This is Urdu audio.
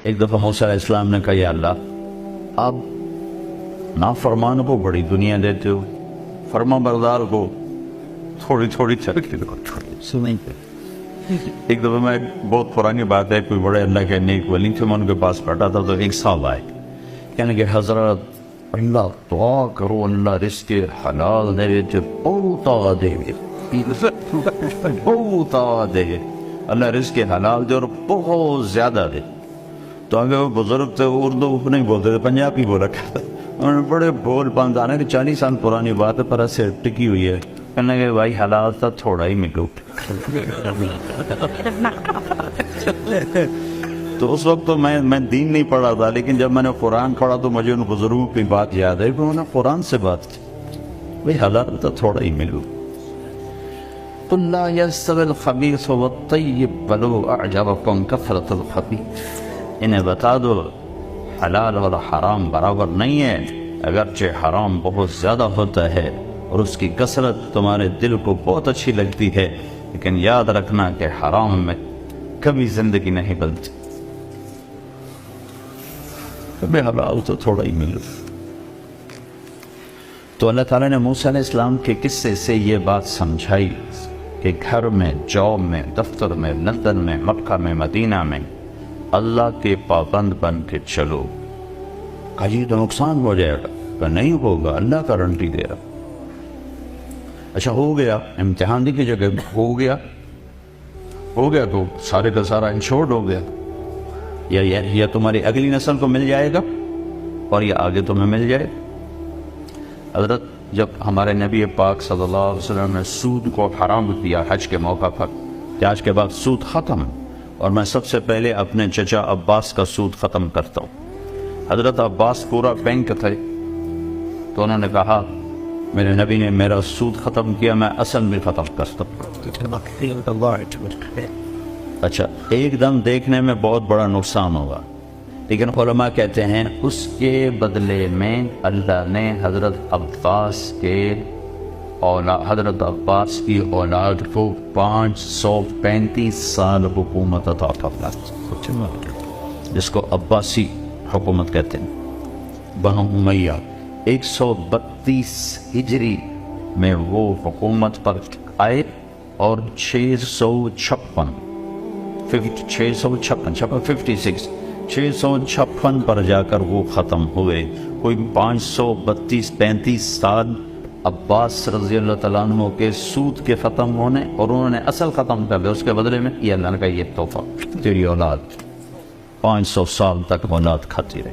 ایک دفعہ موسیٰ علیہ السلام نے کہا یا اللہ آپ نافرمان کو بڑی دنیا دیتے ہو، فرما بردار کو تھوڑی تھوڑی ترقی دو. ایک دفعہ میں بہت پرانی بات ہے، کوئی بڑے اللہ کے نیک ولی تھے، میں ان کے پاس بیٹھا تھا تو ایک صاحب آئے کہنے کہ حضرت اللہ دعا کرو اللہ رزق حلال دے، بہت دے بہت دے، اللہ رزق حلال دے اور بہت زیادہ دے. تو آگے وہ بزرگ تھے، اردو نہیں بولتے تھے، پنجابی بولا کرتے، انہوں نے بڑے بول باندھانے کہ 40 سال پرانی بات ہے پر ایسے ٹکی ہوئی ہے. کہنے کہ بھائی حلال تھا تھوڑا ہی ملو. تو اس وقت تو میں دین نہیں پڑھا تھا، لیکن جب میں نے قرآن پڑھا تو مجھے ان بزرگوں کی بات یاد ہے کہ انہوں نے قرآن سے بات کی بھائی حلال تھا تھوڑا ہی ملو. قل لا يستوي الخبيث والطيب ولو أعجبكم كثرة الخبيث. انہیں بتا دو حلال اور حرام برابر نہیں ہے، اگرچہ حرام بہت زیادہ ہوتا ہے اور اس کی کثرت تمہارے دل کو بہت اچھی لگتی ہے، لیکن یاد رکھنا کہ حرام میں کبھی زندگی نہیں بنتی. کبھی حلال تو تھوڑا ہی ملو. تو اللہ تعالیٰ نے موسیٰ علیہ السلام کے قصے سے یہ بات سمجھائی کہ گھر میں، جاب میں، دفتر میں، لندن میں، مکہ میں، مدینہ میں اللہ کے پابند بن کے چلو. کہا یہ تو نقصان ہو جائے گا، کہ نہیں ہوگا، اللہ گارنٹی دے رہا. اچھا ہو گیا، امتحان دی کی جگہ ہو گیا تو سارے کا سارا انشورڈ ہو گیا، یا تمہاری اگلی نسل کو مل جائے گا اور یہ آگے تمہیں مل جائے. حضرت جب ہمارے نبی پاک صلی اللہ علیہ وسلم نے سود کو حرام کیا حج کے موقع پر، کہ آج کے بعد سود ختم، اور میں سب سے پہلے اپنے چچا عباس کا سود ختم کرتا ہوں. حضرت عباس پورا بینک تھے، تو انہوں نے کہا میرے نبی نے میرا سود ختم کیا، میں اصل میں ختم کرتا ہوں. اچھا ایک دم دیکھنے میں بہت بڑا نقصان ہوگا، لیکن علماء کہتے ہیں اس کے بدلے میں اللہ نے حضرت عباس کی اولاد کو 535 سال حکومت عطا فرمایا، جس کو عباسی حکومت کہتے ہیں. بنو امیہ 132 ہجری میں وہ حکومت پر آئے اور 656 پر جا کر وہ ختم ہوئے. کوئی 535 سال عباس رضی اللہ تعالیٰ عنہ کے سود کے ختم ہونے اور انہوں نے اصل ختم کر لیا، اس کے بدلے میں یہ اللہ نے کہا یہ تحفہ تیری اولاد 500 سال تک اولاد کھاتی رہی.